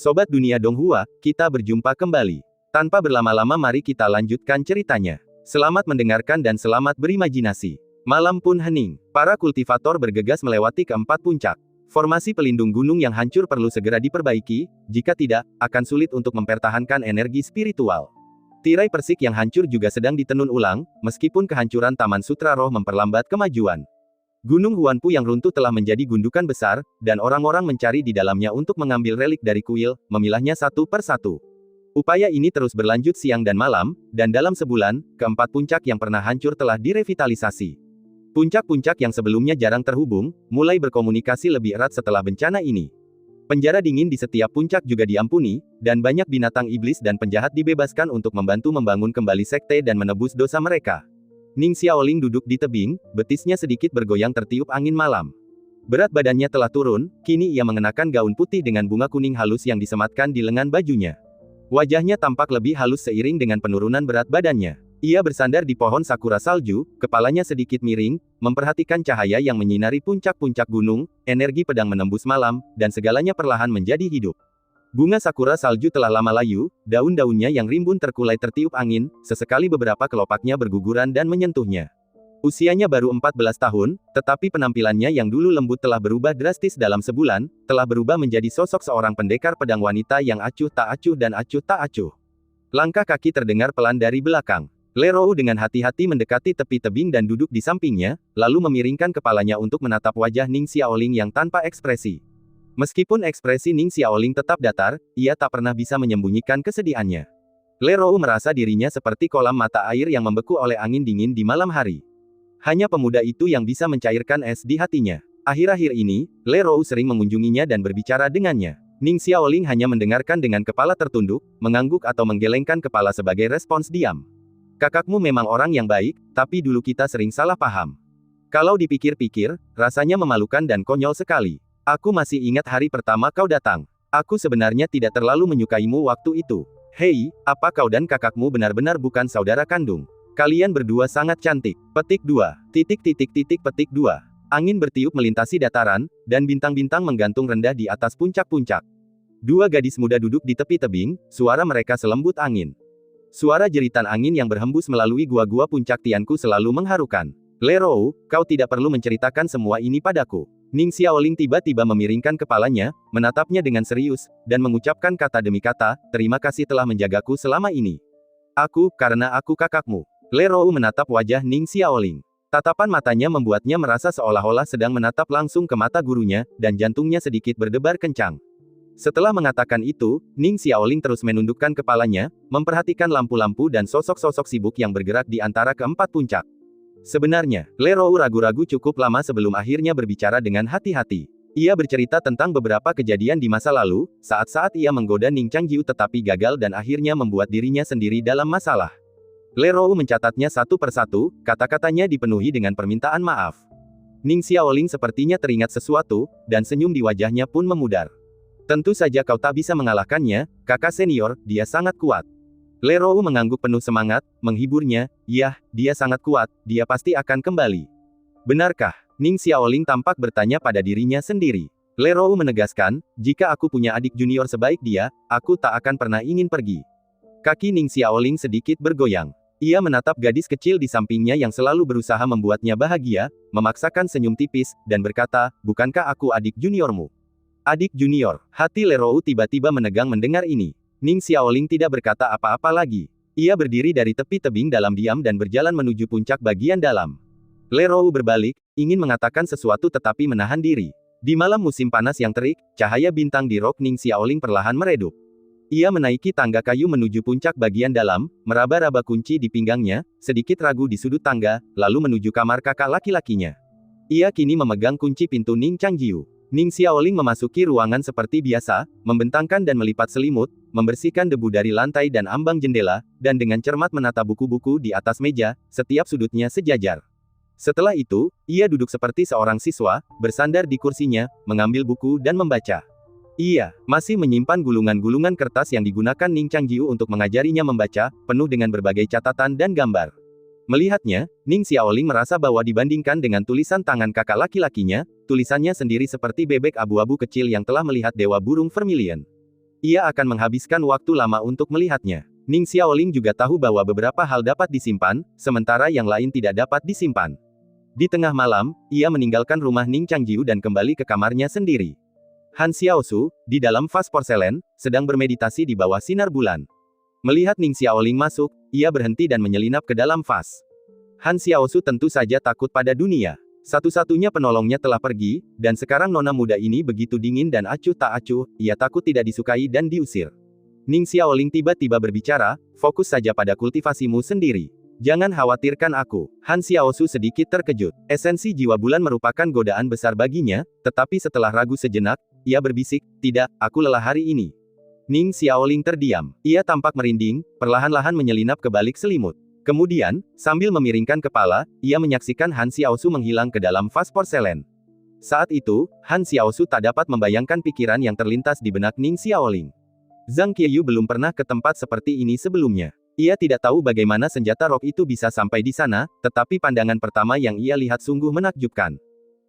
Sobat Dunia Donghua, kita berjumpa kembali. Tanpa berlama-lama mari kita lanjutkan ceritanya. Selamat mendengarkan dan selamat berimajinasi. Malam pun hening. Para kultivator bergegas melewati keempat puncak. Formasi pelindung gunung yang hancur perlu segera diperbaiki, jika tidak, akan sulit untuk mempertahankan energi spiritual. Tirai persik yang hancur juga sedang ditenun ulang, meskipun kehancuran Taman Sutra Roh memperlambat kemajuan. Gunung Huanpu yang runtuh telah menjadi gundukan besar, dan orang-orang mencari di dalamnya untuk mengambil relik dari kuil, memilahnya satu per satu. Upaya ini terus berlanjut siang dan malam, dan dalam sebulan, keempat puncak yang pernah hancur telah direvitalisasi. Puncak-puncak yang sebelumnya jarang terhubung, mulai berkomunikasi lebih erat setelah bencana ini. Penjara dingin di setiap puncak juga diampuni, dan banyak binatang iblis dan penjahat dibebaskan untuk membantu membangun kembali sekte dan menebus dosa mereka. Ning Xiaoling duduk di tebing, betisnya sedikit bergoyang tertiup angin malam. Berat badannya telah turun, kini ia mengenakan gaun putih dengan bunga kuning halus yang disematkan di lengan bajunya. Wajahnya tampak lebih halus seiring dengan penurunan berat badannya. Ia bersandar di pohon sakura salju, kepalanya sedikit miring, memperhatikan cahaya yang menyinari puncak-puncak gunung, energi pedang menembus malam, dan segalanya perlahan menjadi hidup. Bunga sakura salju telah lama layu, daun-daunnya yang rimbun terkulai tertiup angin, sesekali beberapa kelopaknya berguguran dan menyentuhnya. Usianya baru 14 tahun, tetapi penampilannya yang dulu lembut telah berubah drastis dalam sebulan, telah berubah menjadi sosok seorang pendekar pedang wanita yang acuh tak acuh dan acuh tak acuh. Langkah kaki terdengar pelan dari belakang. Lerou dengan hati-hati mendekati tepi tebing dan duduk di sampingnya, lalu memiringkan kepalanya untuk menatap wajah Ning Xiaoling yang tanpa ekspresi. Meskipun ekspresi Ning Xiaoling tetap datar, ia tak pernah bisa menyembunyikan kesedihannya. Lerou merasa dirinya seperti kolam mata air yang membeku oleh angin dingin di malam hari. Hanya pemuda itu yang bisa mencairkan es di hatinya. Akhir-akhir ini, Lerou sering mengunjunginya dan berbicara dengannya. Ning Xiaoling hanya mendengarkan dengan kepala tertunduk, mengangguk atau menggelengkan kepala sebagai respons diam. Kakakmu memang orang yang baik, tapi dulu kita sering salah paham. Kalau dipikir-pikir, rasanya memalukan dan konyol sekali. Aku masih ingat hari pertama kau datang. Aku sebenarnya tidak terlalu menyukaimu waktu itu. Hei, apa kau dan kakakmu benar-benar bukan saudara kandung? Kalian berdua sangat cantik. Petik 2. Petik 2. Angin bertiup melintasi dataran, dan bintang-bintang menggantung rendah di atas puncak-puncak. Dua gadis muda duduk di tepi tebing, suara mereka selembut angin. Suara jeritan angin yang berhembus melalui gua-gua puncak Tianku selalu mengharukan. Lerou, kau tidak perlu menceritakan semua ini padaku. Ning Xiaoling tiba-tiba memiringkan kepalanya, menatapnya dengan serius, dan mengucapkan kata demi kata, terima kasih telah menjagaku selama ini. Karena aku kakakmu. Lerou menatap wajah Ning Xiaoling. Tatapan matanya membuatnya merasa seolah-olah sedang menatap langsung ke mata gurunya, dan jantungnya sedikit berdebar kencang. Setelah mengatakan itu, Ning Xiaoling terus menundukkan kepalanya, memperhatikan lampu-lampu dan sosok-sosok sibuk yang bergerak di antara keempat puncak. Sebenarnya, Lerou ragu-ragu cukup lama sebelum akhirnya berbicara dengan hati-hati. Ia bercerita tentang beberapa kejadian di masa lalu, saat-saat ia menggoda Ning Changjiu tetapi gagal dan akhirnya membuat dirinya sendiri dalam masalah. Lerou mencatatnya satu persatu, kata-katanya dipenuhi dengan permintaan maaf. Ning Xiaoling sepertinya teringat sesuatu, dan senyum di wajahnya pun memudar. Tentu saja kau tak bisa mengalahkannya, kakak senior, dia sangat kuat. Lerou mengangguk penuh semangat, menghiburnya, yah, dia sangat kuat, dia pasti akan kembali. Benarkah? Ning Xiaoling tampak bertanya pada dirinya sendiri. Lerou menegaskan, jika aku punya adik junior sebaik dia, aku tak akan pernah ingin pergi. Kaki Ning Xiaoling sedikit bergoyang. Ia menatap gadis kecil di sampingnya yang selalu berusaha membuatnya bahagia, memaksakan senyum tipis, dan berkata, bukankah aku adik juniormu? Adik junior. Hati Lerou tiba-tiba menegang mendengar ini. Ning Xiaoling tidak berkata apa-apa lagi. Ia berdiri dari tepi tebing dalam diam dan berjalan menuju puncak bagian dalam. Lerou berbalik, ingin mengatakan sesuatu tetapi menahan diri. Di malam musim panas yang terik, cahaya bintang di rok Ning Xiaoling perlahan meredup. Ia menaiki tangga kayu menuju puncak bagian dalam, meraba-raba kunci di pinggangnya, sedikit ragu di sudut tangga, lalu menuju kamar kakak laki-lakinya. Ia kini memegang kunci pintu Ning Changjiu. Ning Xiaoling memasuki ruangan seperti biasa, membentangkan dan melipat selimut, membersihkan debu dari lantai dan ambang jendela, dan dengan cermat menata buku-buku di atas meja, setiap sudutnya sejajar. Setelah itu, ia duduk seperti seorang siswa, bersandar di kursinya, mengambil buku dan membaca. Ia masih menyimpan gulungan-gulungan kertas yang digunakan Ning Changjiu untuk mengajarinya membaca, penuh dengan berbagai catatan dan gambar. Melihatnya, Ning Xiaoling merasa bahwa dibandingkan dengan tulisan tangan kakak laki-lakinya, tulisannya sendiri seperti bebek abu-abu kecil yang telah melihat dewa burung vermilion. Ia akan menghabiskan waktu lama untuk melihatnya. Ning Xiaoling juga tahu bahwa beberapa hal dapat disimpan, sementara yang lain tidak dapat disimpan. Di tengah malam, ia meninggalkan rumah Ning Changjiu dan kembali ke kamarnya sendiri. Han Xiaosu, di dalam vas porselen, sedang bermeditasi di bawah sinar bulan. Melihat Ning Xiaoling masuk, ia berhenti dan menyelinap ke dalam vas. Han Xiaosu tentu saja takut pada dunia. Satu-satunya penolongnya telah pergi, dan sekarang nona muda ini begitu dingin dan acuh tak acuh, ia takut tidak disukai dan diusir. Ning Xiaoling tiba-tiba berbicara, fokus saja pada kultivasimu sendiri. Jangan khawatirkan aku. Han Xiaosu sedikit terkejut. Esensi jiwa bulan merupakan godaan besar baginya, tetapi setelah ragu sejenak, ia berbisik, tidak, aku lelah hari ini. Ning Xiaoling terdiam. Ia tampak merinding, perlahan-lahan menyelinap ke balik selimut. Kemudian, sambil memiringkan kepala, ia menyaksikan Han Xiaosu menghilang ke dalam vas porselen. Saat itu, Han Xiaosu tak dapat membayangkan pikiran yang terlintas di benak Ning Xiaoling. Zhang Qiyu belum pernah ke tempat seperti ini sebelumnya. Ia tidak tahu bagaimana senjata rock itu bisa sampai di sana, tetapi pandangan pertama yang ia lihat sungguh menakjubkan.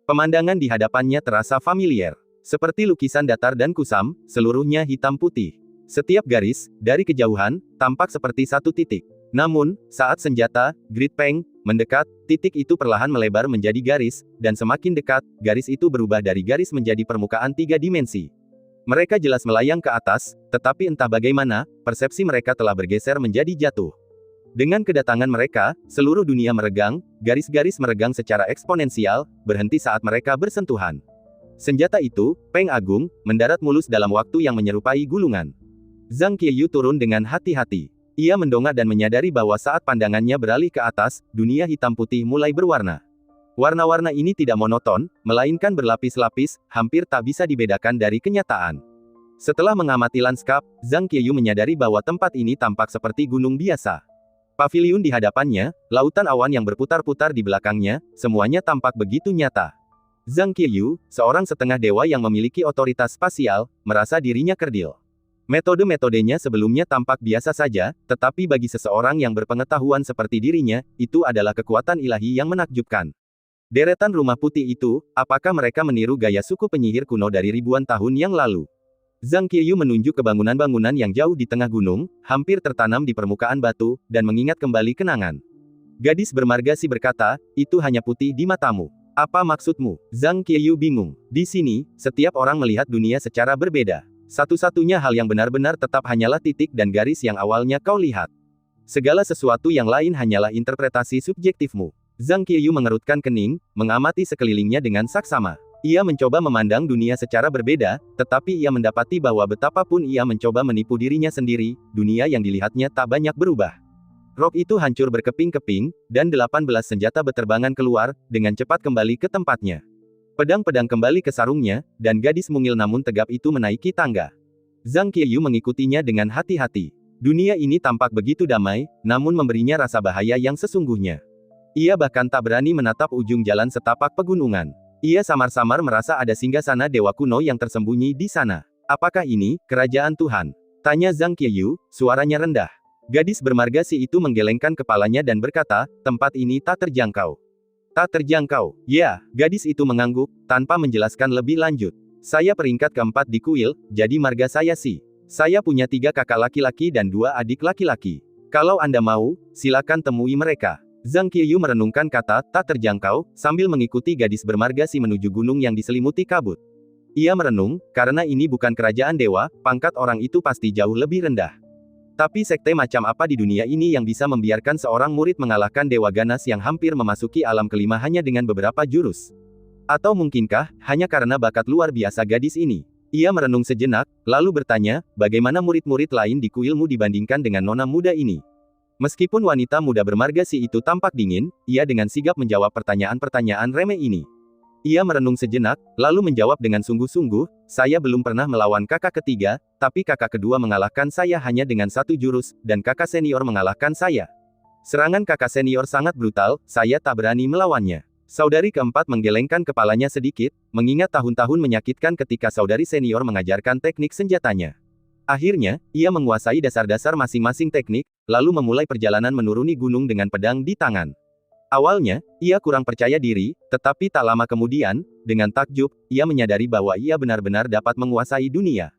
Pemandangan di hadapannya terasa familiar. Seperti lukisan datar dan kusam, seluruhnya hitam putih. Setiap garis, dari kejauhan, tampak seperti satu titik. Namun, saat senjata, Great Peng, mendekat, titik itu perlahan melebar menjadi garis, dan semakin dekat, garis itu berubah dari garis menjadi permukaan 3 dimensi. Mereka jelas melayang ke atas, tetapi entah bagaimana, persepsi mereka telah bergeser menjadi jatuh. Dengan kedatangan mereka, seluruh dunia meregang, garis-garis meregang secara eksponensial, berhenti saat mereka bersentuhan. Senjata itu, Peng Agung, mendarat mulus dalam waktu yang menyerupai gulungan. Zhang Qiyu turun dengan hati-hati. Ia mendongak dan menyadari bahwa saat pandangannya beralih ke atas, dunia hitam putih mulai berwarna. Warna-warna ini tidak monoton, melainkan berlapis-lapis, hampir tak bisa dibedakan dari kenyataan. Setelah mengamati lanskap, Zhang Qiyu menyadari bahwa tempat ini tampak seperti gunung biasa. Paviliun di hadapannya, lautan awan yang berputar-putar di belakangnya, semuanya tampak begitu nyata. Zhang Qiyu, seorang setengah dewa yang memiliki otoritas spasial, merasa dirinya kerdil. Metode-metodenya sebelumnya tampak biasa saja, tetapi bagi seseorang yang berpengetahuan seperti dirinya, itu adalah kekuatan ilahi yang menakjubkan. Deretan rumah putih itu, apakah mereka meniru gaya suku penyihir kuno dari ribuan tahun yang lalu? Zhang Qiyu menunjuk ke bangunan-bangunan yang jauh di tengah gunung, hampir tertanam di permukaan batu, dan mengingat kembali kenangan. Gadis bermargasi berkata, itu hanya putih di matamu. Apa maksudmu? Zhang Qiyu bingung. Di sini, setiap orang melihat dunia secara berbeda. Satu-satunya hal yang benar-benar tetap hanyalah titik dan garis yang awalnya kau lihat. Segala sesuatu yang lain hanyalah interpretasi subjektifmu. Zhang Qiyu mengerutkan kening, mengamati sekelilingnya dengan saksama. Ia mencoba memandang dunia secara berbeda, tetapi ia mendapati bahwa betapapun ia mencoba menipu dirinya sendiri, dunia yang dilihatnya tak banyak berubah. Rok itu hancur berkeping-keping, dan 18 senjata beterbangan keluar, dengan cepat kembali ke tempatnya. Pedang-pedang kembali ke sarungnya, dan gadis mungil namun tegap itu menaiki tangga. Zhang Qiyu mengikutinya dengan hati-hati. Dunia ini tampak begitu damai, namun memberinya rasa bahaya yang sesungguhnya. Ia bahkan tak berani menatap ujung jalan setapak pegunungan. Ia samar-samar merasa ada singgasana dewa kuno yang tersembunyi di sana. Apakah ini, kerajaan Tuhan? Tanya Zhang Qiyu, suaranya rendah. Gadis bermargasi itu menggelengkan kepalanya dan berkata, tempat ini tak terjangkau. Tak terjangkau. Ya, gadis itu mengangguk, tanpa menjelaskan lebih lanjut. Saya peringkat keempat di kuil, jadi marga saya sih. Saya punya 3 kakak laki-laki dan 2 adik laki-laki. Kalau Anda mau, silakan temui mereka. Zhang Qiyu merenungkan kata, tak terjangkau, sambil mengikuti gadis bermargasi menuju gunung yang diselimuti kabut. Ia merenung, karena ini bukan kerajaan dewa, pangkat orang itu pasti jauh lebih rendah. Tapi sekte macam apa di dunia ini yang bisa membiarkan seorang murid mengalahkan dewa ganas yang hampir memasuki alam kelima hanya dengan beberapa jurus? Atau mungkinkah, hanya karena bakat luar biasa gadis ini? Ia merenung sejenak, lalu bertanya, bagaimana murid-murid lain di kuilmu dibandingkan dengan nona muda ini? Meskipun wanita muda bermargasi itu tampak dingin, ia dengan sigap menjawab pertanyaan-pertanyaan remeh ini. Ia merenung sejenak, lalu menjawab dengan sungguh-sungguh, saya belum pernah melawan kakak ketiga, tapi kakak kedua mengalahkan saya hanya dengan 1 jurus, dan kakak senior mengalahkan saya. Serangan kakak senior sangat brutal, saya tak berani melawannya. Saudari keempat menggelengkan kepalanya sedikit, mengingat tahun-tahun menyakitkan ketika saudari senior mengajarkan teknik senjatanya. Akhirnya, ia menguasai dasar-dasar masing-masing teknik, lalu memulai perjalanan menuruni gunung dengan pedang di tangan. Awalnya, ia kurang percaya diri, tetapi tak lama kemudian, dengan takjub, ia menyadari bahwa ia benar-benar dapat menguasai dunia.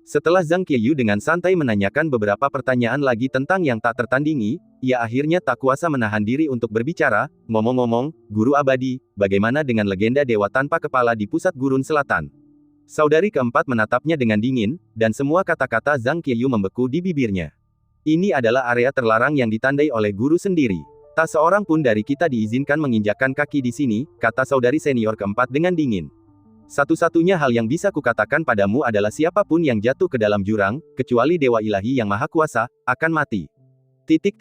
Setelah Zhang Qiyu dengan santai menanyakan beberapa pertanyaan lagi tentang yang tak tertandingi, ia akhirnya tak kuasa menahan diri untuk berbicara. Ngomong-ngomong, Guru Abadi, bagaimana dengan legenda dewa tanpa kepala di pusat gurun selatan? Saudari keempat menatapnya dengan dingin, dan semua kata-kata Zhang Qiyu membeku di bibirnya. Ini adalah area terlarang yang ditandai oleh guru sendiri. Tak seorang pun dari kita diizinkan menginjakkan kaki di sini, kata saudari senior keempat dengan dingin. Satu-satunya hal yang bisa kukatakan padamu adalah siapapun yang jatuh ke dalam jurang, kecuali Dewa Ilahi yang Maha Kuasa, akan mati. Titik.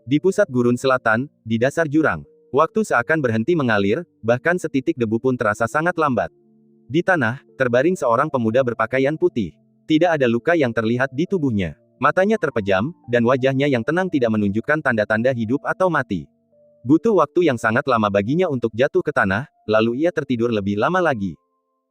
Di pusat gurun selatan, di dasar jurang. Waktu seakan berhenti mengalir, bahkan setitik debu pun terasa sangat lambat. Di tanah, terbaring seorang pemuda berpakaian putih. Tidak ada luka yang terlihat di tubuhnya. Matanya terpejam, dan wajahnya yang tenang tidak menunjukkan tanda-tanda hidup atau mati. Butuh waktu yang sangat lama baginya untuk jatuh ke tanah, lalu ia tertidur lebih lama lagi.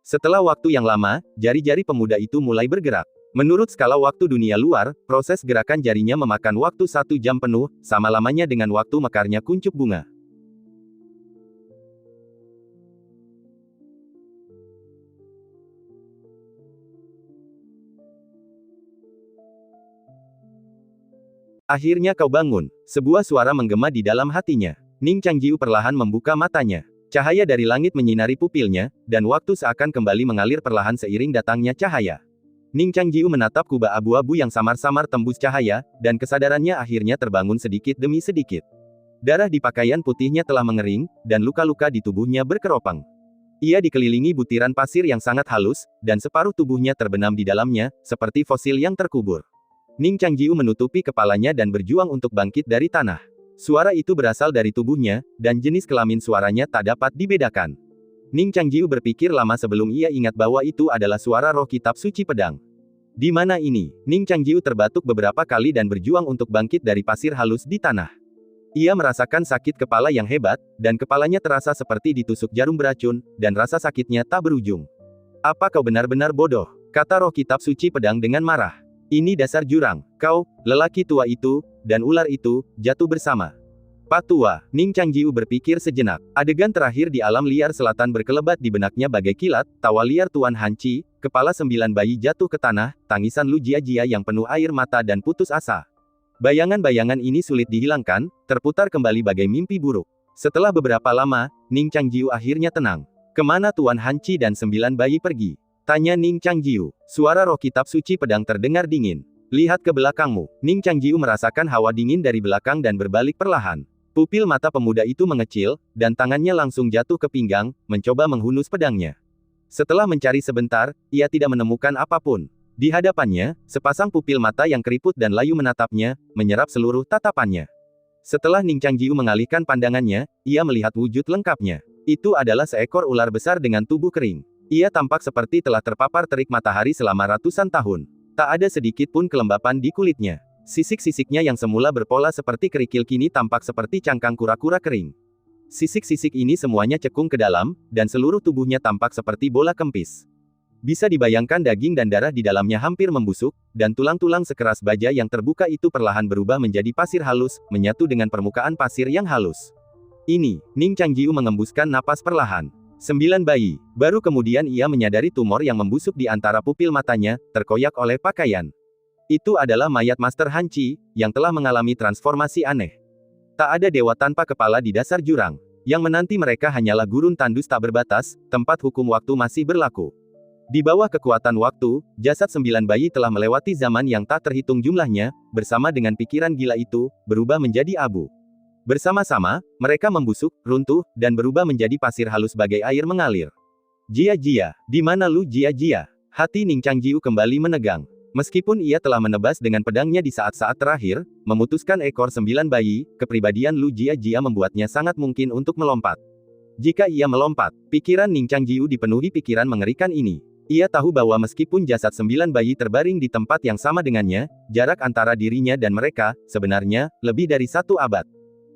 Setelah waktu yang lama, jari-jari pemuda itu mulai bergerak. Menurut skala waktu dunia luar, proses gerakan jarinya memakan waktu 1 jam penuh, sama lamanya dengan waktu mekarnya kuncup bunga. Akhirnya kau bangun. Sebuah suara menggema di dalam hatinya. Ning Changjiu perlahan membuka matanya. Cahaya dari langit menyinari pupilnya, dan waktu seakan kembali mengalir perlahan seiring datangnya cahaya. Ning Changjiu menatap kubah abu-abu yang samar-samar tembus cahaya, dan kesadarannya akhirnya terbangun sedikit demi sedikit. Darah di pakaian putihnya telah mengering, dan luka-luka di tubuhnya berkeropang. Ia dikelilingi butiran pasir yang sangat halus, dan separuh tubuhnya terbenam di dalamnya, seperti fosil yang terkubur. Ning Changjiu menutupi kepalanya dan berjuang untuk bangkit dari tanah. Suara itu berasal dari tubuhnya, dan jenis kelamin suaranya tak dapat dibedakan. Ning Changjiu berpikir lama sebelum ia ingat bahwa itu adalah suara roh kitab suci pedang. Di mana ini? Ning Changjiu terbatuk beberapa kali dan berjuang untuk bangkit dari pasir halus di tanah. Ia merasakan sakit kepala yang hebat, dan kepalanya terasa seperti ditusuk jarum beracun, dan rasa sakitnya tak berujung. Apa kau benar-benar bodoh? Kata roh kitab suci pedang dengan marah. Ini dasar jurang. Kau, lelaki tua itu, dan ular itu, jatuh bersama. Pak Tua, Ning Changjiu berpikir sejenak. Adegan terakhir di alam liar selatan berkelebat di benaknya bagai kilat, tawa liar Tuan Hanci, kepala 9 bayi jatuh ke tanah, tangisan Lu Jia-Jia yang penuh air mata dan putus asa. Bayangan-bayangan ini sulit dihilangkan, terputar kembali bagai mimpi buruk. Setelah beberapa lama, Ning Changjiu akhirnya tenang. Kemana Tuan Hanci dan 9 bayi pergi? Tanya Ning Changjiu. Suara roh kitab suci pedang terdengar dingin. Lihat ke belakangmu. Ning Changjiu merasakan hawa dingin dari belakang dan berbalik perlahan. Pupil mata pemuda itu mengecil, dan tangannya langsung jatuh ke pinggang, mencoba menghunus pedangnya. Setelah mencari sebentar, ia tidak menemukan apapun. Di hadapannya, sepasang pupil mata yang keriput dan layu menatapnya, menyerap seluruh tatapannya. Setelah Ning Changjiu mengalihkan pandangannya, ia melihat wujud lengkapnya. Itu adalah seekor ular besar dengan tubuh kering. Ia tampak seperti telah terpapar terik matahari selama ratusan tahun. Tak ada sedikit pun kelembapan di kulitnya. Sisik-sisiknya yang semula berpola seperti kerikil kini tampak seperti cangkang kura-kura kering. Sisik-sisik ini semuanya cekung ke dalam, dan seluruh tubuhnya tampak seperti bola kempis. Bisa dibayangkan daging dan darah di dalamnya hampir membusuk, dan tulang-tulang sekeras baja yang terbuka itu perlahan berubah menjadi pasir halus, menyatu dengan permukaan pasir yang halus. Ini, Ning Changjiu mengembuskan napas perlahan. 9 bayi. Baru kemudian ia menyadari tumor yang membusuk di antara pupil matanya, terkoyak oleh pakaian. Itu adalah mayat Master Hanci, yang telah mengalami transformasi aneh. Tak ada dewa tanpa kepala di dasar jurang. Yang menanti mereka hanyalah gurun tandus tak berbatas, tempat hukum waktu masih berlaku. Di bawah kekuatan waktu, jasad 9 bayi telah melewati zaman yang tak terhitung jumlahnya, bersama dengan pikiran gila itu, berubah menjadi abu. Bersama-sama, mereka membusuk, runtuh, dan berubah menjadi pasir halus bagai air mengalir. Jia-Jia, di mana Lu Jia-Jia? Hati Ning Changjiu kembali menegang. Meskipun ia telah menebas dengan pedangnya di saat-saat terakhir, memutuskan ekor 9 bayi, kepribadian Lu Jia-Jia membuatnya sangat mungkin untuk melompat. Jika ia melompat, pikiran Ning Changjiu dipenuhi pikiran mengerikan ini. Ia tahu bahwa meskipun jasad 9 bayi terbaring di tempat yang sama dengannya, jarak antara dirinya dan mereka, sebenarnya, lebih dari 1 abad.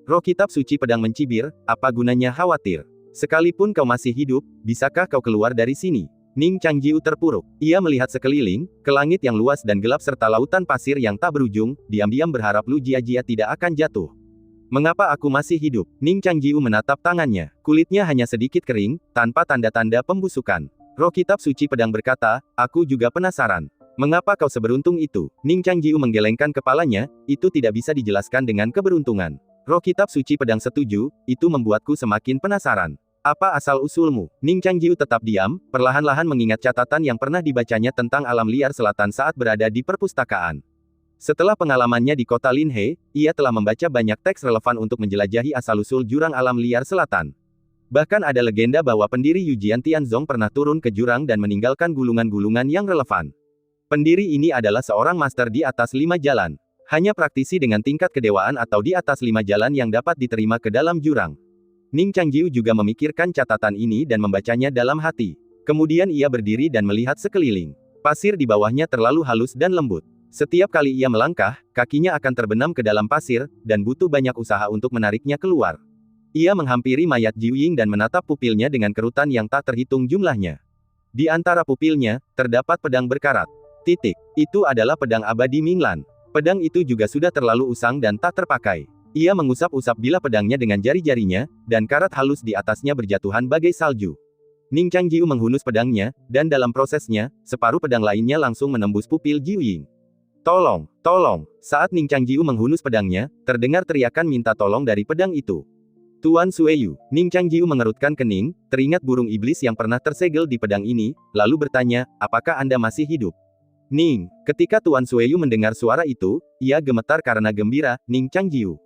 Roh kitab suci pedang mencibir, apa gunanya khawatir? Sekalipun kau masih hidup, bisakah kau keluar dari sini? Ning Changjiu terpuruk. Ia melihat sekeliling, ke langit yang luas dan gelap serta lautan pasir yang tak berujung, diam-diam berharap Lu Jia-Jia tidak akan jatuh. Mengapa aku masih hidup? Ning Changjiu menatap tangannya. Kulitnya hanya sedikit kering, tanpa tanda-tanda pembusukan. Roh kitab suci pedang berkata, aku juga penasaran. Mengapa kau seberuntung itu? Ning Changjiu menggelengkan kepalanya, itu tidak bisa dijelaskan dengan keberuntungan. Roh kitab suci pedang setuju, itu membuatku semakin penasaran. Apa asal-usulmu? Ning Changjiu tetap diam, perlahan-lahan mengingat catatan yang pernah dibacanya tentang alam liar selatan saat berada di perpustakaan. Setelah pengalamannya di kota Linhe, ia telah membaca banyak teks relevan untuk menjelajahi asal-usul jurang alam liar selatan. Bahkan ada legenda bahwa pendiri Yujian Tianzong pernah turun ke jurang dan meninggalkan gulungan-gulungan yang relevan. Pendiri ini adalah seorang master di atas 5 jalan. Hanya praktisi dengan tingkat kedewaan atau di atas 5 jalan yang dapat diterima ke dalam jurang. Ning Changjiu juga memikirkan catatan ini dan membacanya dalam hati. Kemudian ia berdiri dan melihat sekeliling. Pasir di bawahnya terlalu halus dan lembut. Setiap kali ia melangkah, kakinya akan terbenam ke dalam pasir, dan butuh banyak usaha untuk menariknya keluar. Ia menghampiri mayat Jiuying dan menatap pupilnya dengan kerutan yang tak terhitung jumlahnya. Di antara pupilnya, terdapat pedang berkarat. Itu adalah pedang abadi Minglan. Pedang itu juga sudah terlalu usang dan tak terpakai. Ia mengusap-usap bilah pedangnya dengan jari-jarinya, dan karat halus di atasnya berjatuhan bagai salju. Ning Changjiu menghunus pedangnya, dan dalam prosesnya, separuh pedang lainnya langsung menembus pupil Jiuying. Tolong, tolong! Saat Ning Changjiu menghunus pedangnya, terdengar teriakan minta tolong dari pedang itu. Tuan Sueyu, Ning Changjiu mengerutkan kening, teringat burung iblis yang pernah tersegel di pedang ini, lalu bertanya, apakah Anda masih hidup? Ning, ketika Tuan Sueyu mendengar suara itu, ia gemetar karena gembira. Ning Changjiu.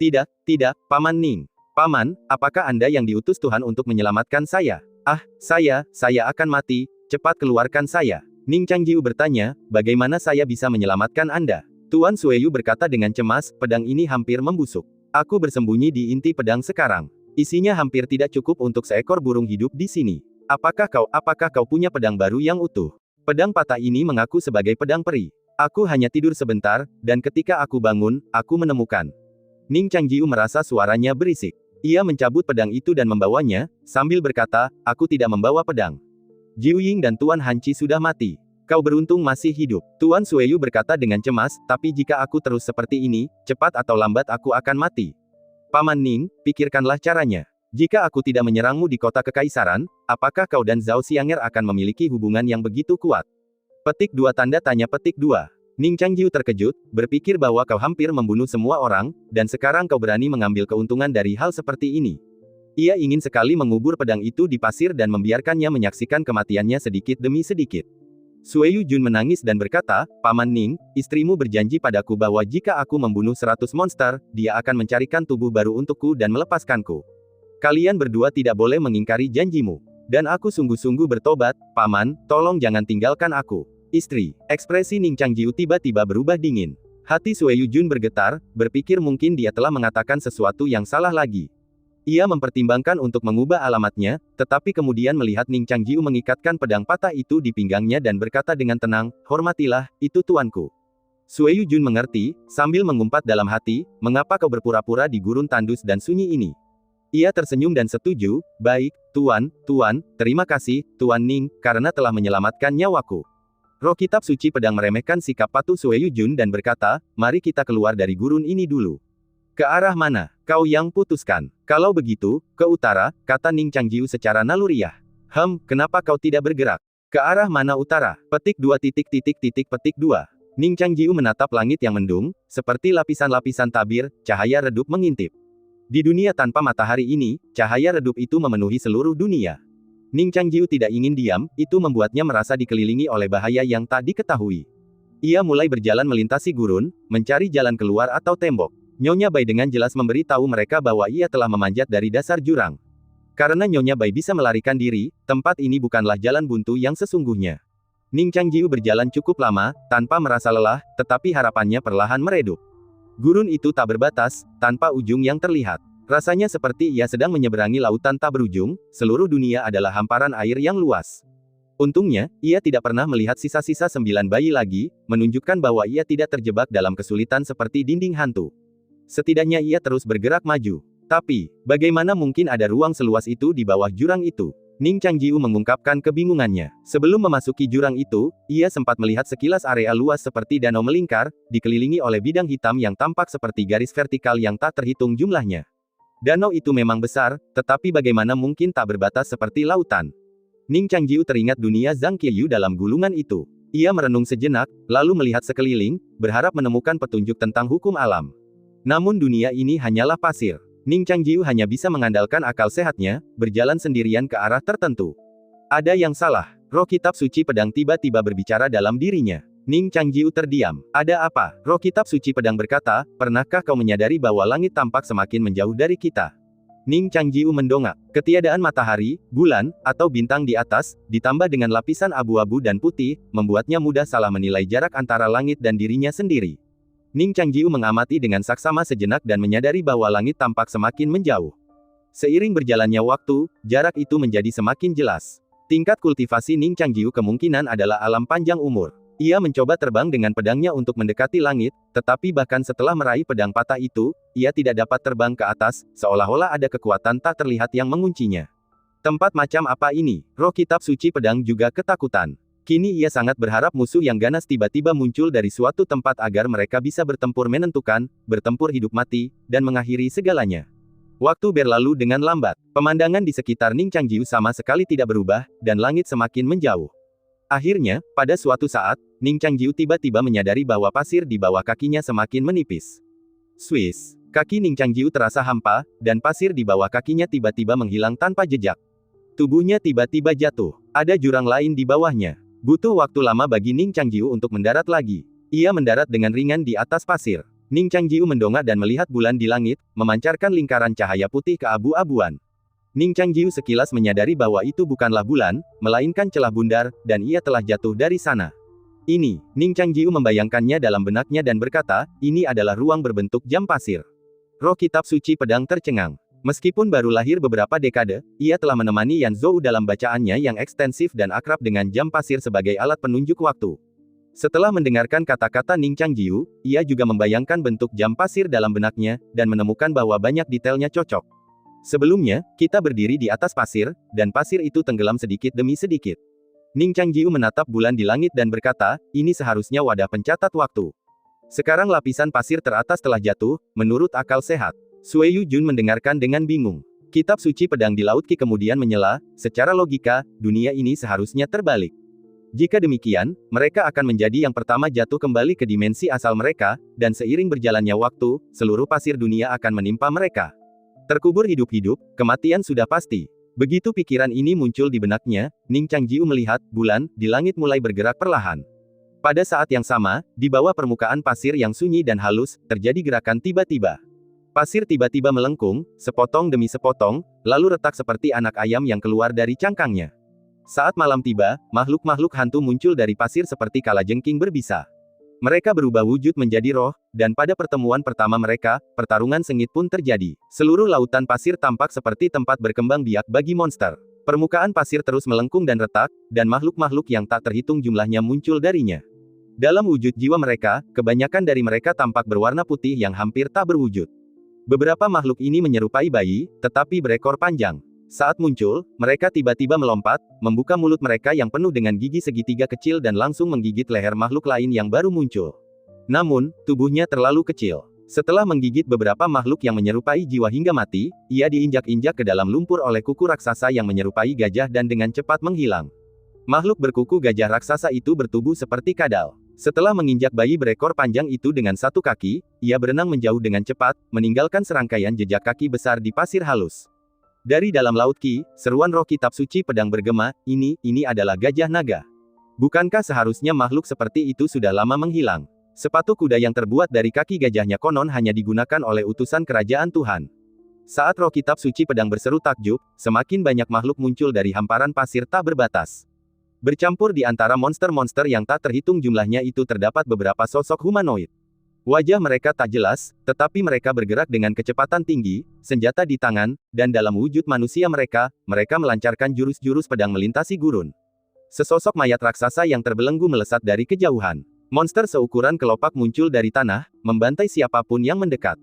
Tidak, Paman Ning. Paman, apakah Anda yang diutus Tuhan untuk menyelamatkan saya? Ah, saya akan mati, cepat keluarkan saya. Ning Changjiu bertanya, bagaimana saya bisa menyelamatkan Anda? Tuan Sueyu berkata dengan cemas, pedang ini hampir membusuk. Aku bersembunyi di inti pedang sekarang. Isinya hampir tidak cukup untuk seekor burung hidup di sini. Apakah kau punya pedang baru yang utuh? Pedang patah ini mengaku sebagai pedang peri. Aku hanya tidur sebentar, dan ketika aku bangun, aku menemukan. Ning Changjiu merasa suaranya berisik. Ia mencabut pedang itu dan membawanya, sambil berkata, aku tidak membawa pedang. Jiuying dan Tuan Hanci sudah mati. Kau beruntung masih hidup. Tuan Sueyu berkata dengan cemas, tapi jika aku terus seperti ini, cepat atau lambat aku akan mati. Paman Ning, pikirkanlah caranya. Jika aku tidak menyerangmu di kota kekaisaran, apakah kau dan Zhao Xianger akan memiliki hubungan yang begitu kuat? Petik 2 tanda tanya petik 2. Ning Changjiu terkejut, berpikir bahwa kau hampir membunuh semua orang, dan sekarang kau berani mengambil keuntungan dari hal seperti ini. Ia ingin sekali mengubur pedang itu di pasir dan membiarkannya menyaksikan kematiannya sedikit demi sedikit. Sueyu Jun menangis dan berkata, Paman Ning, istrimu berjanji padaku bahwa jika aku membunuh 100 monster, dia akan mencarikan tubuh baru untukku dan melepaskanku. Kalian berdua tidak boleh mengingkari janjimu. Dan aku sungguh-sungguh bertobat, Paman, tolong jangan tinggalkan aku. Istri, ekspresi Ning Changjiu tiba-tiba berubah dingin. Hati Sueyu Jun bergetar, berpikir mungkin dia telah mengatakan sesuatu yang salah lagi. Ia mempertimbangkan untuk mengubah alamatnya, tetapi kemudian melihat Ning Changjiu mengikatkan pedang patah itu di pinggangnya dan berkata dengan tenang, hormatilah, itu tuanku. Sueyu Jun mengerti, sambil mengumpat dalam hati, mengapa kau berpura-pura di gurun tandus dan sunyi ini? Ia tersenyum dan setuju, baik, Tuan, terima kasih, Tuan Ning, karena telah menyelamatkan nyawaku. Roh kitab suci pedang meremehkan sikap patuh Sueyu Jun dan berkata, mari kita keluar dari gurun ini dulu. Ke arah mana? Kau yang putuskan. Kalau begitu, ke utara, kata Ning Changjiu secara naluriah. Kenapa kau tidak bergerak? Ke arah mana utara? Petik 2 petik 2. Ning Changjiu menatap langit yang mendung, seperti lapisan-lapisan tabir, cahaya redup mengintip. Di dunia tanpa matahari ini, cahaya redup itu memenuhi seluruh dunia. Ning Changjiu tidak ingin diam, itu membuatnya merasa dikelilingi oleh bahaya yang tak diketahui. Ia mulai berjalan melintasi gurun, mencari jalan keluar atau tembok. Nyonya Bai dengan jelas memberi tahu mereka bahwa ia telah memanjat dari dasar jurang. Karena Nyonya Bai bisa melarikan diri, tempat ini bukanlah jalan buntu yang sesungguhnya. Ning Changjiu berjalan cukup lama, tanpa merasa lelah, tetapi harapannya perlahan meredup. Gurun itu tak berbatas, tanpa ujung yang terlihat. Rasanya seperti ia sedang menyeberangi lautan tak berujung, seluruh dunia adalah hamparan air yang luas. Untungnya, ia tidak pernah melihat sisa-sisa 9 bayi lagi, menunjukkan bahwa ia tidak terjebak dalam kesulitan seperti dinding hantu. Setidaknya ia terus bergerak maju. Tapi, bagaimana mungkin ada ruang seluas itu di bawah jurang itu? Ning Changjiu mengungkapkan kebingungannya. Sebelum memasuki jurang itu, ia sempat melihat sekilas area luas seperti danau melingkar, dikelilingi oleh bidang hitam yang tampak seperti garis vertikal yang tak terhitung jumlahnya. Danau itu memang besar, tetapi bagaimana mungkin tak berbatas seperti lautan? Ning Changjiu teringat dunia Zhang Qiyu dalam gulungan itu. Ia merenung sejenak, lalu melihat sekeliling, berharap menemukan petunjuk tentang hukum alam. Namun dunia ini hanyalah pasir. Ning Changjiu hanya bisa mengandalkan akal sehatnya, berjalan sendirian ke arah tertentu. Ada yang salah. Roh kitab suci pedang tiba-tiba berbicara dalam dirinya. Ning Changjiu terdiam. Ada apa? Roh kitab suci pedang berkata, pernahkah kau menyadari bahwa langit tampak semakin menjauh dari kita? Ning Changjiu mendongak. Ketiadaan matahari, bulan, atau bintang di atas, ditambah dengan lapisan abu-abu dan putih, membuatnya mudah salah menilai jarak antara langit dan dirinya sendiri. Ning Changjiu mengamati dengan saksama sejenak dan menyadari bahwa langit tampak semakin menjauh. Seiring berjalannya waktu, jarak itu menjadi semakin jelas. Tingkat kultivasi Ning Changjiu kemungkinan adalah alam panjang umur. Ia mencoba terbang dengan pedangnya untuk mendekati langit, tetapi bahkan setelah meraih pedang patah itu, ia tidak dapat terbang ke atas, seolah-olah ada kekuatan tak terlihat yang menguncinya. Tempat macam apa ini? Roh kitab suci pedang juga ketakutan. Kini ia sangat berharap musuh yang ganas tiba-tiba muncul dari suatu tempat agar mereka bisa bertempur menentukan, bertempur hidup mati, dan mengakhiri segalanya. Waktu berlalu dengan lambat. Pemandangan di sekitar Ning Changjiu sama sekali tidak berubah, dan langit semakin menjauh. Akhirnya, pada suatu saat, Ning Changjiu tiba-tiba menyadari bahwa pasir di bawah kakinya semakin menipis. Swiss. Kaki Ning Changjiu terasa hampa, dan pasir di bawah kakinya tiba-tiba menghilang tanpa jejak. Tubuhnya tiba-tiba jatuh. Ada jurang lain di bawahnya. Butuh waktu lama bagi Ning Changjiu untuk mendarat lagi. Ia mendarat dengan ringan di atas pasir. Ning Changjiu mendongak dan melihat bulan di langit, memancarkan lingkaran cahaya putih keabu-abuan. Ning Changjiu sekilas menyadari bahwa itu bukanlah bulan, melainkan celah bundar, dan ia telah jatuh dari sana. Ini, Ning Changjiu membayangkannya dalam benaknya dan berkata, ini adalah ruang berbentuk jam pasir. Roh kitab suci pedang tercengang. Meskipun baru lahir beberapa dekade, ia telah menemani Yan Zhou dalam bacaannya yang ekstensif dan akrab dengan jam pasir sebagai alat penunjuk waktu. Setelah mendengarkan kata-kata Ning Changjiu, ia juga membayangkan bentuk jam pasir dalam benaknya, dan menemukan bahwa banyak detailnya cocok. Sebelumnya, kita berdiri di atas pasir, dan pasir itu tenggelam sedikit demi sedikit. Ning Changjiu menatap bulan di langit dan berkata, ini seharusnya wadah pencatat waktu. Sekarang lapisan pasir teratas telah jatuh, menurut akal sehat. Sui Yujun mendengarkan dengan bingung. Kitab suci pedang di Laut Qi kemudian menyela, secara logika, dunia ini seharusnya terbalik. Jika demikian, mereka akan menjadi yang pertama jatuh kembali ke dimensi asal mereka, dan seiring berjalannya waktu, seluruh pasir dunia akan menimpa mereka. Terkubur hidup-hidup, kematian sudah pasti. Begitu pikiran ini muncul di benaknya, Ning Changjiu melihat, bulan, di langit mulai bergerak perlahan. Pada saat yang sama, di bawah permukaan pasir yang sunyi dan halus, terjadi gerakan tiba-tiba. Pasir tiba-tiba melengkung, sepotong demi sepotong, lalu retak seperti anak ayam yang keluar dari cangkangnya. Saat malam tiba, makhluk-makhluk hantu muncul dari pasir seperti kalajengking berbisa. Mereka berubah wujud menjadi roh, dan pada pertemuan pertama mereka, pertarungan sengit pun terjadi. Seluruh lautan pasir tampak seperti tempat berkembang biak bagi monster. Permukaan pasir terus melengkung dan retak, dan makhluk-makhluk yang tak terhitung jumlahnya muncul darinya. Dalam wujud jiwa mereka, kebanyakan dari mereka tampak berwarna putih yang hampir tak berwujud. Beberapa makhluk ini menyerupai bayi, tetapi berekor panjang. Saat muncul, mereka tiba-tiba melompat, membuka mulut mereka yang penuh dengan gigi segitiga kecil dan langsung menggigit leher makhluk lain yang baru muncul. Namun, tubuhnya terlalu kecil. Setelah menggigit beberapa makhluk yang menyerupai jiwa hingga mati, ia diinjak-injak ke dalam lumpur oleh kuku raksasa yang menyerupai gajah dan dengan cepat menghilang. Makhluk berkuku gajah raksasa itu bertubuh seperti kadal. Setelah menginjak bayi berekor panjang itu dengan satu kaki, ia berenang menjauh dengan cepat, meninggalkan serangkaian jejak kaki besar di pasir halus. Dari dalam Laut Qi, seruan roh kitab suci pedang bergema, ini adalah gajah naga. Bukankah seharusnya makhluk seperti itu sudah lama menghilang? Sepatu kuda yang terbuat dari kaki gajahnya konon hanya digunakan oleh utusan kerajaan Tuhan. Saat roh kitab suci pedang berseru takjub, semakin banyak makhluk muncul dari hamparan pasir tak berbatas. Bercampur di antara monster-monster yang tak terhitung jumlahnya itu terdapat beberapa sosok humanoid. Wajah mereka tak jelas, tetapi mereka bergerak dengan kecepatan tinggi, senjata di tangan, dan dalam wujud manusia mereka melancarkan jurus-jurus pedang melintasi gurun. Sesosok mayat raksasa yang terbelenggu melesat dari kejauhan. Monster seukuran kelopak muncul dari tanah, membantai siapapun yang mendekat.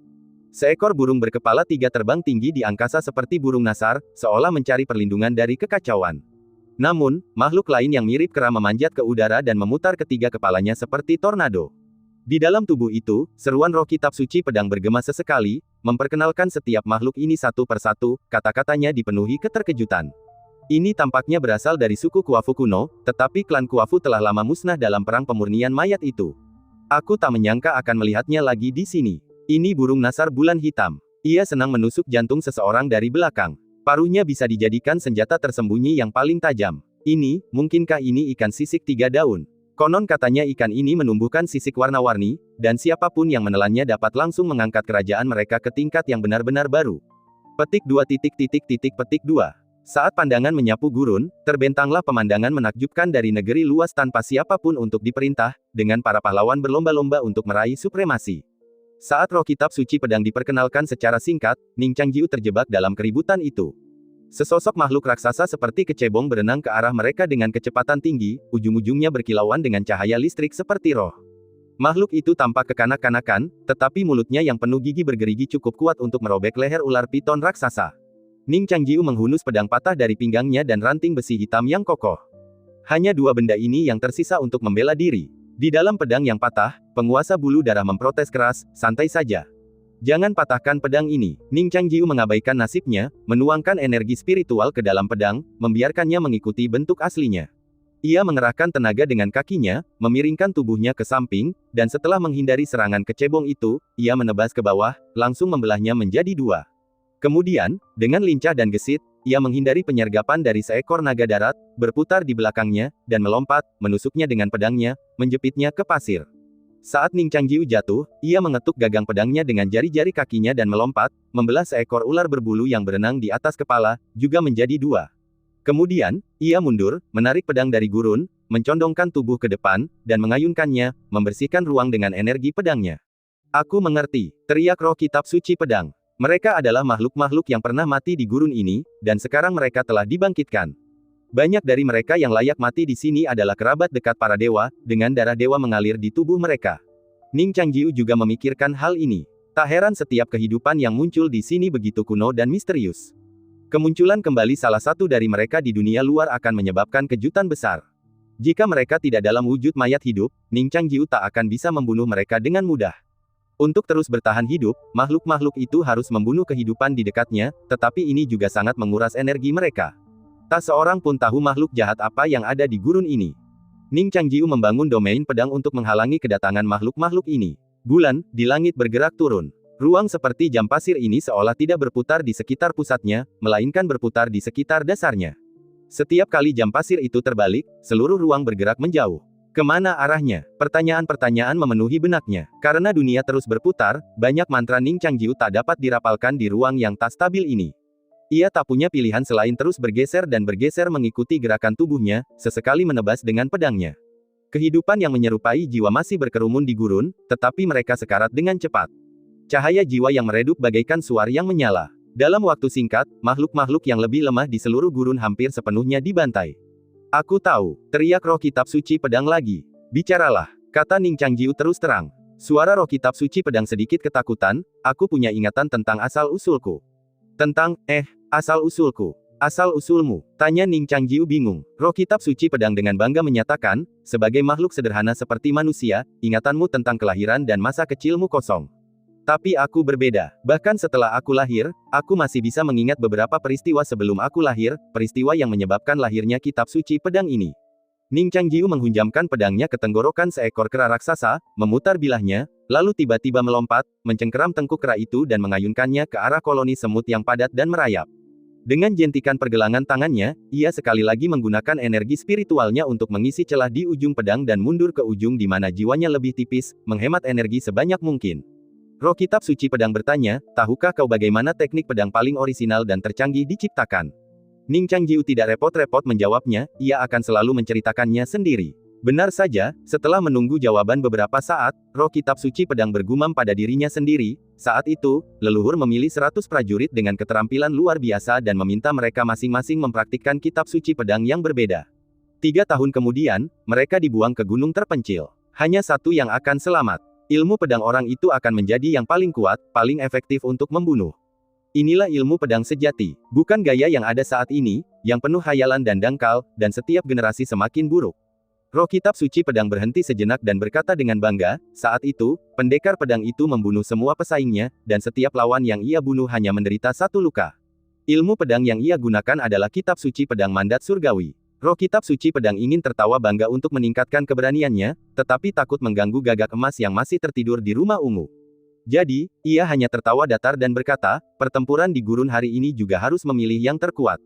Seekor burung berkepala tiga terbang tinggi di angkasa seperti burung nasar, seolah mencari perlindungan dari kekacauan. Namun, makhluk lain yang mirip kera memanjat ke udara dan memutar ketiga kepalanya seperti tornado. Di dalam tubuh itu, seruan roh kitab suci pedang bergema sesekali, memperkenalkan setiap makhluk ini satu persatu, kata-katanya dipenuhi keterkejutan. Ini tampaknya berasal dari suku Kuafu kuno, tetapi klan Kuafu telah lama musnah dalam perang pemurnian mayat itu. Aku tak menyangka akan melihatnya lagi di sini. Ini burung nasar bulan hitam. Ia senang menusuk jantung seseorang dari belakang. Paruhnya bisa dijadikan senjata tersembunyi yang paling tajam. Mungkinkah ini ikan sisik 3 daun? Konon katanya ikan ini menumbuhkan sisik warna-warni, dan siapapun yang menelannya dapat langsung mengangkat kerajaan mereka ke tingkat yang benar-benar baru. Petik 2. Petik 2. Saat pandangan menyapu gurun, terbentanglah pemandangan menakjubkan dari negeri luas tanpa siapapun untuk diperintah, dengan para pahlawan berlomba-lomba untuk meraih supremasi. Saat roh kitab suci pedang diperkenalkan secara singkat, Ning Changjiu terjebak dalam keributan itu. Sesosok makhluk raksasa seperti kecebong berenang ke arah mereka dengan kecepatan tinggi, ujung-ujungnya berkilauan dengan cahaya listrik seperti roh. Makhluk itu tampak kekanak-kanakan, tetapi mulutnya yang penuh gigi bergerigi cukup kuat untuk merobek leher ular piton raksasa. Ning Changjiu menghunus pedang patah dari pinggangnya dan ranting besi hitam yang kokoh. Hanya 2 benda ini yang tersisa untuk membela diri. Di dalam pedang yang patah, penguasa bulu darah memprotes keras, "Santai saja. Jangan patahkan pedang ini." Ning Changjiu mengabaikan nasibnya, menuangkan energi spiritual ke dalam pedang, membiarkannya mengikuti bentuk aslinya. Ia mengerahkan tenaga dengan kakinya, memiringkan tubuhnya ke samping, dan setelah menghindari serangan kecebong itu, ia menebas ke bawah, langsung membelahnya menjadi 2. Kemudian, dengan lincah dan gesit, ia menghindari penyergapan dari seekor naga darat, berputar di belakangnya, dan melompat, menusuknya dengan pedangnya, menjepitnya ke pasir. Saat Ning Changjiu jatuh, ia mengetuk gagang pedangnya dengan jari-jari kakinya dan melompat, membelah seekor ular berbulu yang berenang di atas kepala, juga menjadi 2. Kemudian, ia mundur, menarik pedang dari gurun, mencondongkan tubuh ke depan, dan mengayunkannya, membersihkan ruang dengan energi pedangnya. "Aku mengerti," teriak roh kitab suci pedang. Mereka adalah makhluk-makhluk yang pernah mati di gurun ini, dan sekarang mereka telah dibangkitkan. Banyak dari mereka yang layak mati di sini adalah kerabat dekat para dewa, dengan darah dewa mengalir di tubuh mereka. Ning Changjiu juga memikirkan hal ini. Tak heran setiap kehidupan yang muncul di sini begitu kuno dan misterius. Kemunculan kembali salah satu dari mereka di dunia luar akan menyebabkan kejutan besar. Jika mereka tidak dalam wujud mayat hidup, Ning Changjiu tak akan bisa membunuh mereka dengan mudah. Untuk terus bertahan hidup, makhluk-makhluk itu harus membunuh kehidupan di dekatnya, tetapi ini juga sangat menguras energi mereka. Tak seorang pun tahu makhluk jahat apa yang ada di gurun ini. Ning Changjiu membangun domain pedang untuk menghalangi kedatangan makhluk-makhluk ini. Bulan, di langit bergerak turun. Ruang seperti jam pasir ini seolah tidak berputar di sekitar pusatnya, melainkan berputar di sekitar dasarnya. Setiap kali jam pasir itu terbalik, seluruh ruang bergerak menjauh. Kemana arahnya? Pertanyaan-pertanyaan memenuhi benaknya. Karena dunia terus berputar, banyak mantra Ning Changjiu tak dapat dirapalkan di ruang yang tak stabil ini. Ia tak punya pilihan selain terus bergeser dan bergeser mengikuti gerakan tubuhnya, sesekali menebas dengan pedangnya. Kehidupan yang menyerupai jiwa masih berkerumun di gurun, tetapi mereka sekarat dengan cepat. Cahaya jiwa yang meredup bagaikan suar yang menyala. Dalam waktu singkat, makhluk-makhluk yang lebih lemah di seluruh gurun hampir sepenuhnya dibantai. "Aku tahu," teriak roh kitab suci pedang lagi. "Bicaralah," kata Ning Changjiu terus terang. Suara roh kitab suci pedang sedikit ketakutan, "Aku punya ingatan tentang asal-usulku." "Tentang, asal-usulku? Asal-usulmu?" tanya Ning Changjiu bingung. Roh kitab suci pedang dengan bangga menyatakan, "Sebagai makhluk sederhana seperti manusia, ingatanmu tentang kelahiran dan masa kecilmu kosong. Tapi aku berbeda. Bahkan setelah aku lahir, aku masih bisa mengingat beberapa peristiwa sebelum aku lahir, peristiwa yang menyebabkan lahirnya kitab suci pedang ini." Ning Changjiu menghunjamkan pedangnya ke tenggorokan seekor kera raksasa, memutar bilahnya, lalu tiba-tiba melompat, mencengkeram tengkuk kera itu dan mengayunkannya ke arah koloni semut yang padat dan merayap. Dengan jentikan pergelangan tangannya, ia sekali lagi menggunakan energi spiritualnya untuk mengisi celah di ujung pedang dan mundur ke ujung di mana jiwanya lebih tipis, menghemat energi sebanyak mungkin. Roh kitab suci pedang bertanya, "Tahukah kau bagaimana teknik pedang paling orisinal dan tercanggih diciptakan?" Ning Changjiu tidak repot-repot menjawabnya, ia akan selalu menceritakannya sendiri. Benar saja, setelah menunggu jawaban beberapa saat, roh kitab suci pedang bergumam pada dirinya sendiri. Saat itu, leluhur memilih 100 prajurit dengan keterampilan luar biasa dan meminta mereka masing-masing mempraktikkan kitab suci pedang yang berbeda. 3 tahun kemudian, mereka dibuang ke gunung terpencil. Hanya satu yang akan selamat. Ilmu pedang orang itu akan menjadi yang paling kuat, paling efektif untuk membunuh. Inilah ilmu pedang sejati, bukan gaya yang ada saat ini, yang penuh hayalan dan dangkal, dan setiap generasi semakin buruk. Roh kitab suci pedang berhenti sejenak dan berkata dengan bangga, saat itu, pendekar pedang itu membunuh semua pesaingnya, dan setiap lawan yang ia bunuh hanya menderita 1 luka. Ilmu pedang yang ia gunakan adalah kitab suci pedang mandat surgawi. Roh kitab suci pedang ingin tertawa bangga untuk meningkatkan keberaniannya, tetapi takut mengganggu gagak emas yang masih tertidur di rumah ungu. Jadi, ia hanya tertawa datar dan berkata, pertempuran di gurun hari ini juga harus memilih yang terkuat.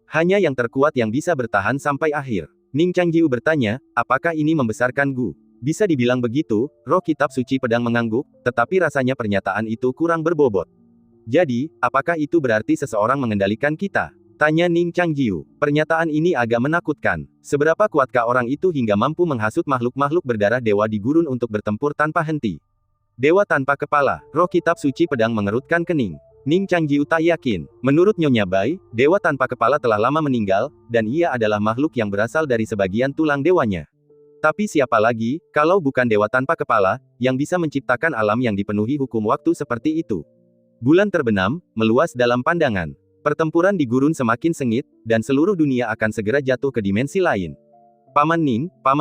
Hanya yang terkuat yang bisa bertahan sampai akhir. Ning Changjiu bertanya, apakah ini membesarkan Gu? Bisa dibilang begitu, roh kitab suci pedang mengangguk, tetapi rasanya pernyataan itu kurang berbobot. Jadi, apakah itu berarti seseorang mengendalikan kita? Tanya Ning Changjiu. Pernyataan ini agak menakutkan. Seberapa kuatkah orang itu hingga mampu menghasut makhluk-makhluk berdarah dewa di gurun untuk bertempur tanpa henti? Dewa tanpa kepala, roh kitab suci pedang mengerutkan kening. Ning Changjiu tak yakin. Menurut Nyonya Bai, dewa tanpa kepala telah lama meninggal, dan ia adalah makhluk yang berasal dari sebagian tulang dewanya. Tapi siapa lagi, kalau bukan dewa tanpa kepala, yang bisa menciptakan alam yang dipenuhi hukum waktu seperti itu? Bulan terbenam, meluas dalam pandangan. Pertempuran di gurun semakin sengit, dan seluruh dunia akan segera jatuh ke dimensi lain. Paman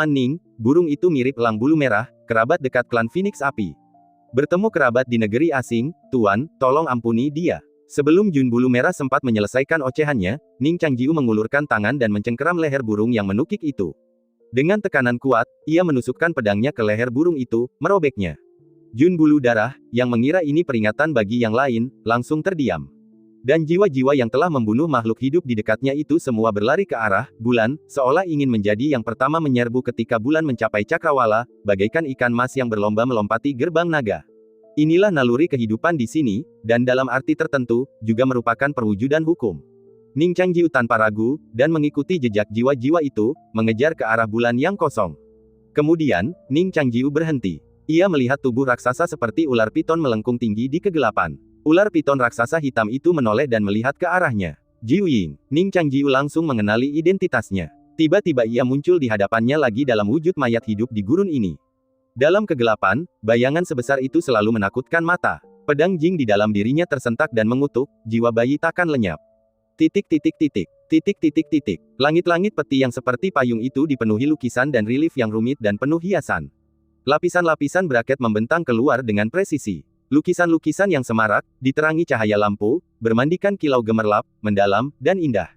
Ning, burung itu mirip elang bulu merah, kerabat dekat klan Phoenix Api. Bertemu kerabat di negeri asing, Tuan, tolong ampuni dia. Sebelum Jun bulu merah sempat menyelesaikan ocehannya, Ning Changjiu mengulurkan tangan dan mencengkeram leher burung yang menukik itu. Dengan tekanan kuat, ia menusukkan pedangnya ke leher burung itu, merobeknya. Jun bulu darah, yang mengira ini peringatan bagi yang lain, langsung terdiam. Dan jiwa-jiwa yang telah membunuh makhluk hidup di dekatnya itu semua berlari ke arah bulan, seolah ingin menjadi yang pertama menyerbu ketika bulan mencapai cakrawala, bagaikan ikan mas yang berlomba melompati gerbang naga. Inilah naluri kehidupan di sini, dan dalam arti tertentu, juga merupakan perwujudan hukum. Ning Changjiu tanpa ragu, dan mengikuti jejak jiwa-jiwa itu, mengejar ke arah bulan yang kosong. Kemudian, Ning Changjiu berhenti. Ia melihat tubuh raksasa seperti ular piton melengkung tinggi di kegelapan. Ular piton raksasa hitam itu menoleh dan melihat ke arahnya. Jiu Ying. Ning Changjiu langsung mengenali identitasnya. Tiba-tiba ia muncul di hadapannya lagi dalam wujud mayat hidup di gurun ini. Dalam kegelapan, bayangan sebesar itu selalu menakutkan mata. Pedang Jing di dalam dirinya tersentak dan mengutuk, jiwa bayi takkan lenyap. Langit-langit peti yang seperti payung itu dipenuhi lukisan dan relief yang rumit dan penuh hiasan. Lapisan-lapisan braket membentang keluar dengan presisi. Lukisan-lukisan yang semarak, diterangi cahaya lampu, bermandikan kilau gemerlap, mendalam, dan indah.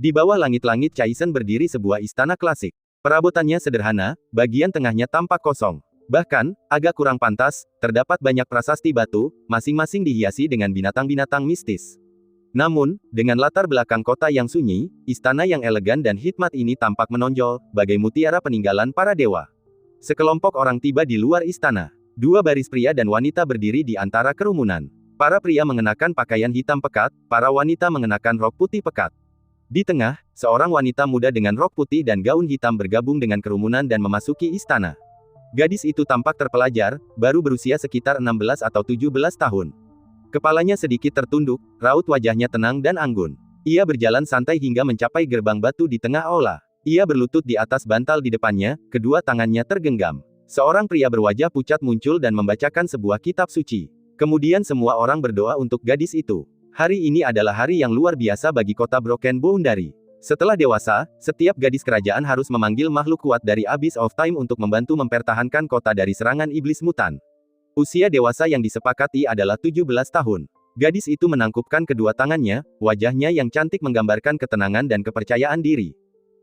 Di bawah langit-langit Caisen berdiri sebuah istana klasik. Perabotannya sederhana, bagian tengahnya tampak kosong. Bahkan, agak kurang pantas, terdapat banyak prasasti batu, masing-masing dihiasi dengan binatang-binatang mistis. Namun, dengan latar belakang kota yang sunyi, istana yang elegan dan hikmat ini tampak menonjol, bagai mutiara peninggalan para dewa. Sekelompok orang tiba di luar istana. Dua baris pria dan wanita berdiri di antara kerumunan. Para pria mengenakan pakaian hitam pekat, para wanita mengenakan rok putih pekat. Di tengah, seorang wanita muda dengan rok putih dan gaun hitam bergabung dengan kerumunan dan memasuki istana. Gadis itu tampak terpelajar, baru berusia sekitar 16 atau 17 tahun. Kepalanya sedikit tertunduk, raut wajahnya tenang dan anggun. Ia berjalan santai hingga mencapai gerbang batu di tengah aula. Ia berlutut di atas bantal di depannya, kedua tangannya tergenggam. Seorang pria berwajah pucat muncul dan membacakan sebuah kitab suci. Kemudian semua orang berdoa untuk gadis itu. Hari ini adalah hari yang luar biasa bagi kota Broken Boundary. Setelah dewasa, setiap gadis kerajaan harus memanggil makhluk kuat dari Abyss of Time untuk membantu mempertahankan kota dari serangan iblis mutan. Usia dewasa yang disepakati adalah 17 tahun. Gadis itu menangkupkan kedua tangannya, wajahnya yang cantik menggambarkan ketenangan dan kepercayaan diri.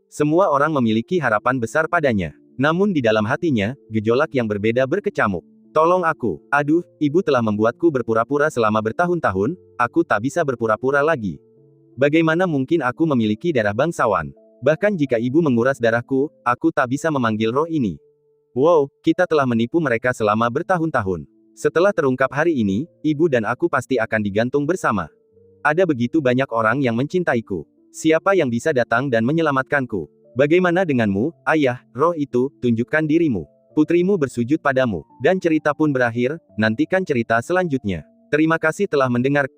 Semua orang memiliki harapan besar padanya. Namun di dalam hatinya, gejolak yang berbeda berkecamuk. Tolong aku. Aduh, ibu telah membuatku berpura-pura selama bertahun-tahun, aku tak bisa berpura-pura lagi. Bagaimana mungkin aku memiliki darah bangsawan? Bahkan jika ibu menguras darahku, aku tak bisa memanggil roh ini. Wow, kita telah menipu mereka selama bertahun-tahun. Setelah terungkap hari ini, ibu dan aku pasti akan digantung bersama. Ada begitu banyak orang yang mencintaiku. Siapa yang bisa datang dan menyelamatkanku? Bagaimana denganmu, ayah, roh itu, tunjukkan dirimu. Putrimu bersujud padamu. Dan cerita pun berakhir, nantikan cerita selanjutnya. Terima kasih telah mendengar.